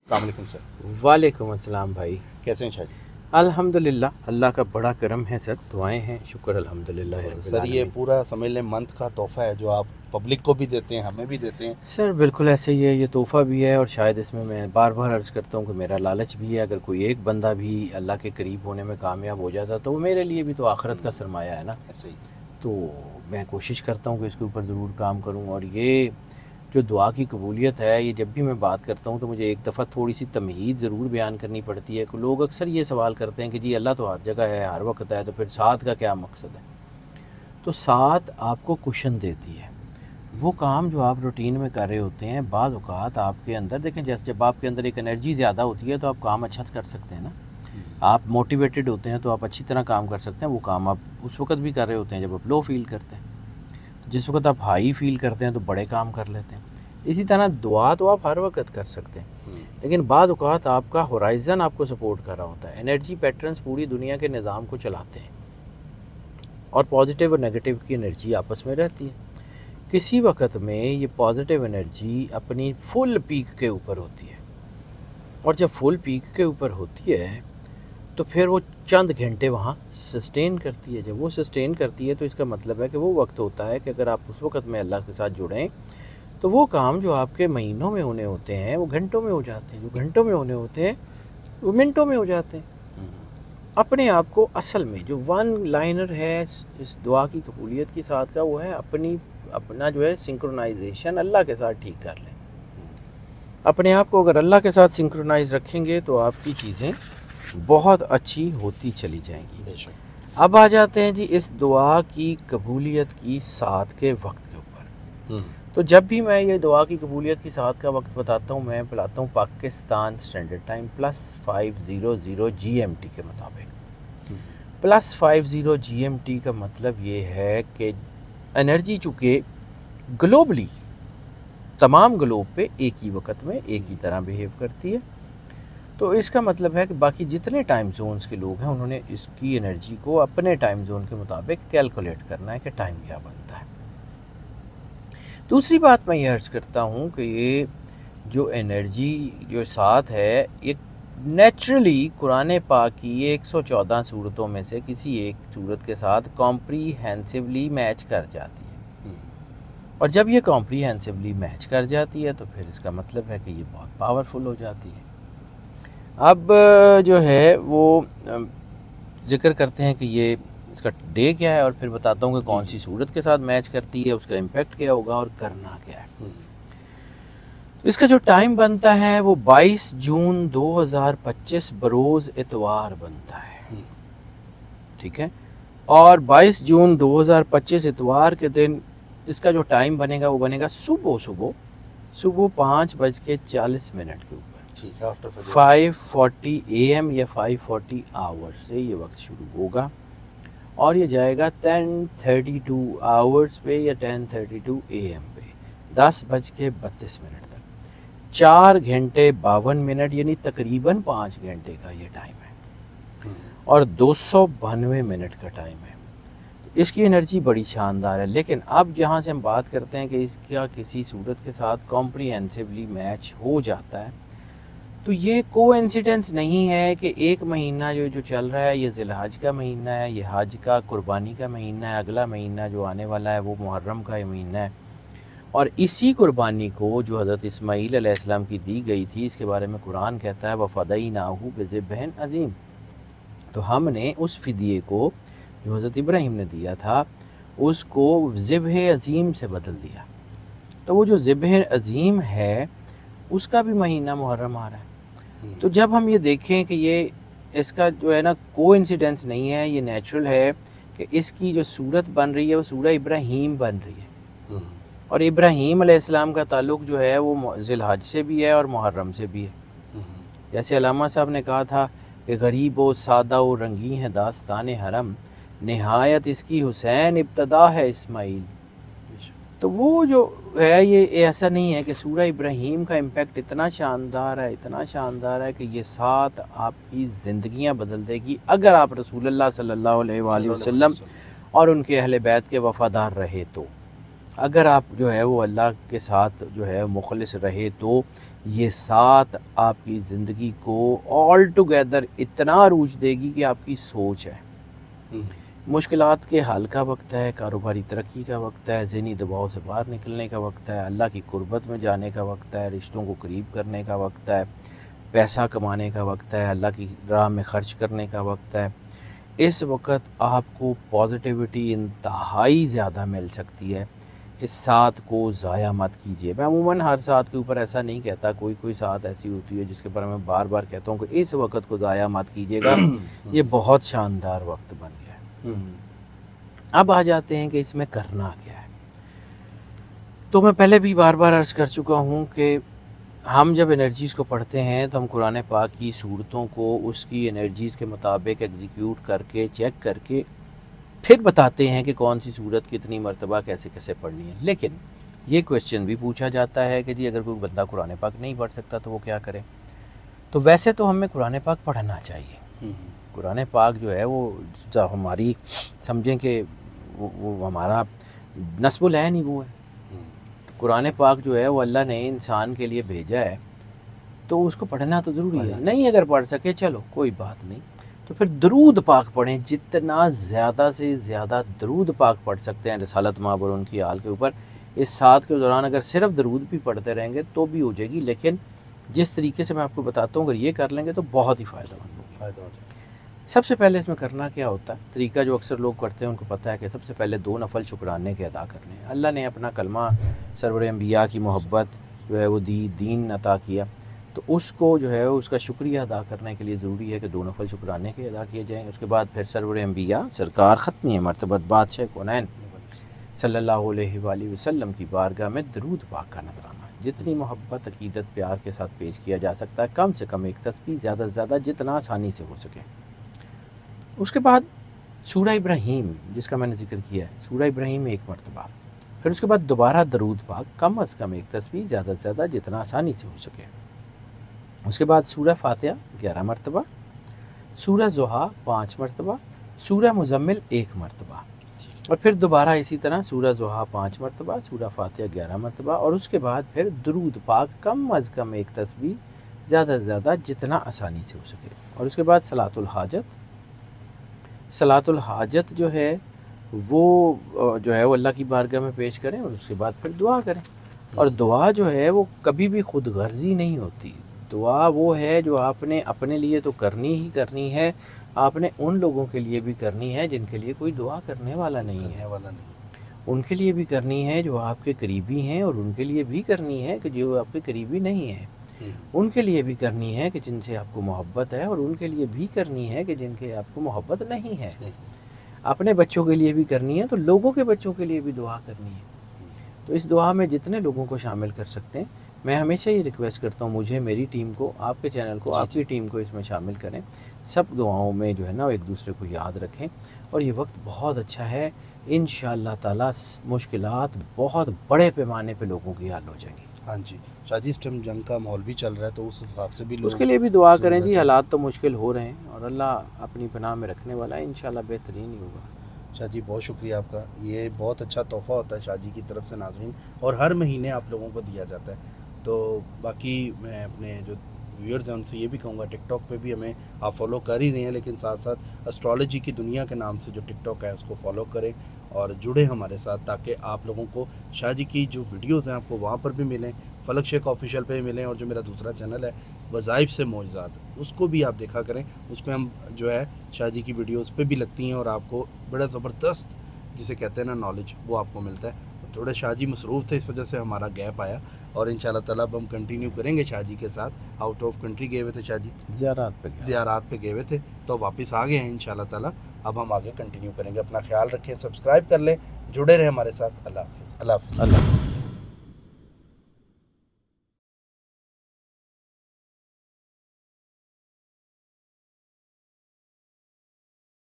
अस्सलाम वालेकुम सर। वालेकुम अस्सलाम भाई। कैसे हैं शाह जी? अल्हम्दुलिल्लाह, अल्लाह का बड़ा करम है सर, दुआएं हैं, शुक्र अल्हम्दुलिल्लाह रब्बिल सर, ये आलमीन। पूरा समझ लें मंथ का तोहफ़ा है जो आप पब्लिक को भी देते हैं, हमें भी देते हैं। सर बिल्कुल ऐसे ही है, ये तोहफ़ा भी है और शायद इसमें मैं बार बार अर्ज़ करता हूँ कि मेरा लालच भी है। अगर कोई एक बंदा भी अल्लाह के करीब होने में कामयाब हो जाता तो वो मेरे लिए भी तो आखिरत का सरमाया है ना। ऐसे ही। तो मैं कोशिश करता हूँ कि इसके ऊपर ज़रूर काम करूँ। और ये जो दुआ की कबूलियत है, ये जब भी मैं बात करता हूँ तो मुझे एक दफ़ा थोड़ी सी तमहीद ज़रूर बयान करनी पड़ती है कि लोग अक्सर ये सवाल करते हैं कि जी अल्लाह तो हर जगह है, हर वक्त है, तो फिर साथ का क्या मकसद है। तो साथ आपको कुशन देती है। वो काम जो आप रूटीन में कर रहे होते हैं, बाज़ औक़ात आपके अंदर देखें, जैसे जब आपके अंदर एक एनर्जी ज़्यादा होती है तो आप काम अच्छा कर सकते हैं ना। आप मोटिवेटेड होते हैं तो आप अच्छी तरह काम कर सकते हैं। वो काम आप उस वक्त भी कर रहे होते हैं जब आप लो फील करते हैं। जिस वक्त आप हाई फील करते हैं तो बड़े काम कर लेते हैं। इसी तरह दुआ तो आप हर वक्त कर सकते हैं, लेकिन बाद औक़ात आपका होराइज़न आपको सपोर्ट कर रहा होता है। एनर्जी पैटर्न्स पूरी दुनिया के निज़ाम को चलाते हैं और पॉजिटिव और नेगेटिव की एनर्जी आपस में रहती है। किसी वक्त में ये पॉजिटिव एनर्जी अपनी फुल पीक के ऊपर होती है, और जब फुल पीक के ऊपर होती है तो फिर वो चंद घंटे वहाँ सस्टेन करती है। जब वो सस्टेन करती है तो इसका मतलब है कि वो वक्त होता है कि अगर आप उस वक्त में अल्लाह के साथ जुड़ें तो वो काम जो आपके महीनों में होने होते हैं वो घंटों में हो जाते हैं, जो घंटों में होने होते हैं वो मिनटों में हो जाते हैं। अपने आप को असल में जो वन लाइनर है इस दुआ की कबूलियत के साथ का, वो है अपना जो है सिंक्रोनाइजेशन अल्लाह के साथ ठीक कर लें। अपने आप को अगर अल्लाह के साथ सिंक्रोनाइज रखेंगे तो आपकी चीज़ें बहुत अच्छी होती चली जाएंगी। अब आ जाते हैं जी इस दुआ की कबूलियत की साथ के वक्त के ऊपर। तो जब भी मैं ये दुआ की कबूलियत की साथ का वक्त बताता हूँ, मैं बुलाता हूँ पाकिस्तान स्टैंडर्ड टाइम +500 GMT के मुताबिक। +50 GMT का मतलब ये है कि एनर्जी चूँकि ग्लोबली तमाम ग्लोब पे एक ही वक्त में एक ही तरह बिहेव करती है, तो इसका मतलब है कि बाकी जितने टाइम जोन्स के लोग हैं उन्होंने इसकी एनर्जी को अपने टाइम जोन के मुताबिक कैलकुलेट करना है कि टाइम क्या बनता है। दूसरी बात मैं ये अर्ज़ करता हूँ कि ये जो एनर्जी जो साथ है, ये नेचुरली कुरान पाक की ये 114 सूरतों में से किसी एक सूरत के साथ कॉम्प्रीहेंसिवली मैच कर जाती है। और जब ये कॉम्प्रीहेंसिवली मैच कर जाती है तो फिर इसका मतलब है कि ये बहुत पावरफुल हो जाती है। अब जो है वो ज़िक्र करते हैं कि ये इसका डे क्या है और फिर बताता हूँ कि कौन सी सूरत के साथ मैच करती है, उसका इम्पेक्ट क्या होगा और करना क्या है। तो इसका जो टाइम बनता है वो 22 जून 2025 बरोज़ इतवार बनता है, ठीक है। और 22 जून 2025 इतवार के दिन इसका जो टाइम बनेगा वो बनेगा सुबह 5:40 के ऊपर, ठीक है। आफ्टर 5:40 AM या 5:40 आवर्स से ये वक्त शुरू होगा और ये जाएगा 10:32 आवर्स पे या 10:32 AM पे 10:32 तक। 4 घंटे 52 मिनट यानी तकरीबन 5 घंटे का ये टाइम है और 292 मिनट का टाइम है। तो इसकी एनर्जी बड़ी शानदार है। लेकिन अब जहाँ से हम बात करते हैं कि इसका किसी सूरत के साथ कॉम्प्रीहेंसिवली मैच हो जाता है, तो ये कोइंसिडेंस नहीं है कि एक महीना जो चल रहा है ये ज़िलहज का महीना है, ये हज का कुर्बानी का महीना है, अगला महीना जो आने वाला है वो मुहर्रम का महीना है। और इसी कुर्बानी को जो हज़रत इस्माईल अलैहिस्सलाम की दी गई थी, इसके बारे में कुरान कहता है वफ़दैनाहु बिज़िब्हिन अज़ीम। तो हमने उस फ़िदिये को जो हज़रत इब्राहीम ने दिया था उसको ज़िब्ह अज़ीम से बदल दिया। तो वो जो ज़िब्ह अज़ीम है उसका भी महीना मुहर्रम आ रहा है। तो जब हम ये देखें कि ये इसका जो है ना कोइंसिडेंस नहीं है, ये नेचुरल है कि इसकी जो सूरत बन रही है वो सूरह इब्राहीम बन रही है। और इब्राहीम अलैहिस्सलाम का ताल्लुक़ जो है वो ज़िलहज से भी है और मुहर्रम से भी है। जैसे अल्लामा साहब ने कहा था कि गरीब व सादा व रंगी है दास्तान हरम, नहायत इसकी हुसैन इब्तदा है इस्माईल। तो वो जो है ये ऐसा नहीं है कि सूरह इब्राहीम का इम्पेक्ट इतना शानदार है कि ये साथ आपकी ज़िंदगियां बदल देगी अगर आप रसूलुल्लाह सल्लल्लाहु अलैहि वसल्लम और उनके अहले बैत के वफ़ादार रहे तो। अगर आप जो है वो अल्लाह के साथ जो है मुखलिस रहे तो ये साथ आपकी ज़िंदगी को ऑल टुगेदर इतना अरूज देगी कि आपकी सोच है, मुश्किलात के हल का वक्त है, कारोबारी तरक्की का वक्त है, ज़हनी दबाव से बाहर निकलने का वक्त है, अल्लाह की कुर्बत में जाने का वक्त है, रिश्तों को करीब करने का वक्त है, पैसा कमाने का वक्त है, अल्लाह की राह में ख़र्च करने का वक्त है। इस वक्त आपको पॉजिटिविटी इंतहाई ज़्यादा मिल सकती है। इस साथ को ज़ाया मत कीजिए। मैं अमूमन हर साथ के ऊपर ऐसा नहीं कहता, कोई साथ ऐसी होती है जिसके ऊपर मैं बार बार कहता हूँ कि इस वक्त को ज़ाया मत कीजिएगा, ये बहुत शानदार वक्त बन गया है। अब आ जाते हैं कि इसमें करना क्या है। तो मैं पहले भी बार बार अर्ज़ कर चुका हूँ कि हम जब एनर्जीज़ को पढ़ते हैं तो हम कुरान पाक की सूरतों को उसकी एनर्जीज़ के मुताबिक एग्जीक्यूट करके, चेक करके फिर बताते हैं कि कौन सी सूरत कितनी मरतबा कैसे कैसे पढ़नी है। लेकिन ये क्वेश्चन भी पूछा जाता है कि जी अगर कोई बंदा कुरान पाक नहीं पढ़ सकता तो वो क्या करे। तो वैसे तो हमें कुरान पाक पढ़ना चाहिए। कुरान पाक जो है वो जब हमारी समझें कि वो हमारा नस्बुल है नहीं, वो है। कुरान पाक जो है वो अल्लाह ने इंसान के लिए भेजा है, तो उसको पढ़ना तो ज़रूरी है। नहीं अगर पढ़ सके चलो कोई बात नहीं, तो फिर दरूद पाक पढ़ें। जितना ज़्यादा से ज़्यादा दरूद पाक पढ़ सकते हैं रसालत माब और उनकी आल के ऊपर, इस साथ के दौरान अगर सिर्फ दरूद भी पढ़ते रहेंगे तो भी हो जाएगी। लेकिन जिस तरीके से मैं आपको बताता हूँ अगर ये कर लेंगे तो बहुत ही फ़ायदेमंद होगा। सबसे पहले इसमें करना क्या होता है, तरीका जो अक्सर लोग करते हैं उनको पता है कि सबसे पहले 2 नफल शुक्राने के अदा करने हैं। अल्लाह ने अपना कलमा सरवर अंबिया की मोहब्बत जो है वो दीन अता किया, तो उसको जो है उसका शुक्रिया अदा करने के लिए ज़रूरी है कि 2 नफल शुक्राने के अदा किए जाएँ। उसके बाद फिर सरवर अंबिया सरकार ख़त्मी मरतबत बादशाह कौनैन सल्लल्लाहु अलैहि वसल्लम की बारगाह में दरूद पाक का नजराना। जितनी मोहब्बत अकीदत प्यार के साथ पेश किया जा सकता है, कम से कम एक तस्बीह, ज़्यादा से ज़्यादा जितना आसानी से हो सके। उसके बाद सूरह इब्राहीम जिसका मैंने जिक्र किया है, सूरह इब्राहीम 1 मरतबा। फिर उसके बाद दोबारा दरूद पाक कम अज़ कम एक तस्बीह, ज़्यादा से ज़्यादा जितना आसानी से हो सके। उसके बाद सूरह फातिहा 11 मरतबा, सूरह ज़ुहा 5 मरतबा, सूरह मुज़म्मिल 1 मरतबा, और फिर दोबारा इसी तरह सूरह ज़ुहा 5 मरतबा, सूरह फातिहा 11 मरतबा, और उसके बाद फिर दरूद पाक कम अज़ कम एक तस्बीह, ज़्यादा से ज़्यादा जितना आसानी से हो सके। और उसके बाद सलातुल हाजत जो है वो वो अल्लाह की बारगाह में पेश करें, और उसके बाद फिर दुआ करें। और दुआ जो है वो कभी भी खुद गर्जी नहीं होती। दुआ वो है जो आपने अपने लिए तो करनी ही करनी है, आपने उन लोगों के लिए भी करनी है जिनके लिए कोई दुआ करने वाला नहीं है, उनके लिए भी करनी है जो आपके करीबी हैं, और उनके लिए भी करनी है कि जो आपके करीबी नहीं है, उनके लिए भी करनी है कि जिनसे आपको मोहब्बत है, और उनके लिए भी करनी है कि जिनके आपको मोहब्बत नहीं है। अपने बच्चों के लिए भी करनी है तो लोगों के बच्चों के लिए भी दुआ करनी है। तो इस दुआ में जितने लोगों को शामिल कर सकते हैं, मैं हमेशा ये रिक्वेस्ट करता हूँ, मुझे, मेरी टीम को, आपके चैनल को, आपकी टीम को इसमें शामिल करें। सब दुआओं में जो है ना एक दूसरे को याद रखें, और ये वक्त बहुत अच्छा है। इंशाअल्लाह ताला मुश्किलात बहुत बड़े पैमाने पे लोगों की हल हो जाएंगी। हाँ जी शाह जी, इस टाइम जंग का माहौल भी चल रहा है, तो उस हिसाब से भी लोग उसके लिए भी दुआ करें जी। हालात तो मुश्किल हो रहे हैं और अल्लाह अपनी पनाह में रखने वाला है, इंशाअल्लाह बेहतरीन ही होगा। शाह जी बहुत शुक्रिया आपका, ये बहुत अच्छा तोहफ़ा होता है शाह जी की तरफ से नाज़रीन, और हर महीने आप लोगों को दिया जाता है। तो बाकी मैं अपने जो व्यूअर्स हैं उनसे ये भी कहूँगा, टिकटॉक पे भी हमें आप फॉलो कर ही रहे हैं, लेकिन साथ साथ एस्ट्रोलॉजी की दुनिया के नाम से जो टिकटॉक है उसको फॉलो करें और जुड़े हमारे साथ, ताकि आप लोगों को शाह जी की जो वीडियोज़ हैं आपको वहाँ पर भी मिलें, फलक शेख ऑफिशियल पे मिलें, और जो मेरा दूसरा चैनल है वज़ाइफ से मौजज़ात, उसको भी आप देखा करें। उसमें हम जो है शाह जी की वीडियोज़ पे भी लगती हैं, और आपको बड़ा ज़बरदस्त जिसे कहते हैं ना नॉलेज, वो आपको मिलता है। थोड़े शाह जी मसरूफ़ थे, इस वजह से हमारा गैप आया, और इंशाल्लाह ताला अब हम कंटिन्यू करेंगे शाह जी के साथ। आउट ऑफ कंट्री गए हुए थे शाह जी, ज़ियारात पे गए हुए थे, तो वापस आ गए हैं इंशाल्लाह ताला। अब हम आगे कंटिन्यू करेंगे। अपना ख्याल रखें, सब्सक्राइब कर लें, जुड़े रहें हमारे साथ। अल्लाह हाफ़िज़। अल्लाह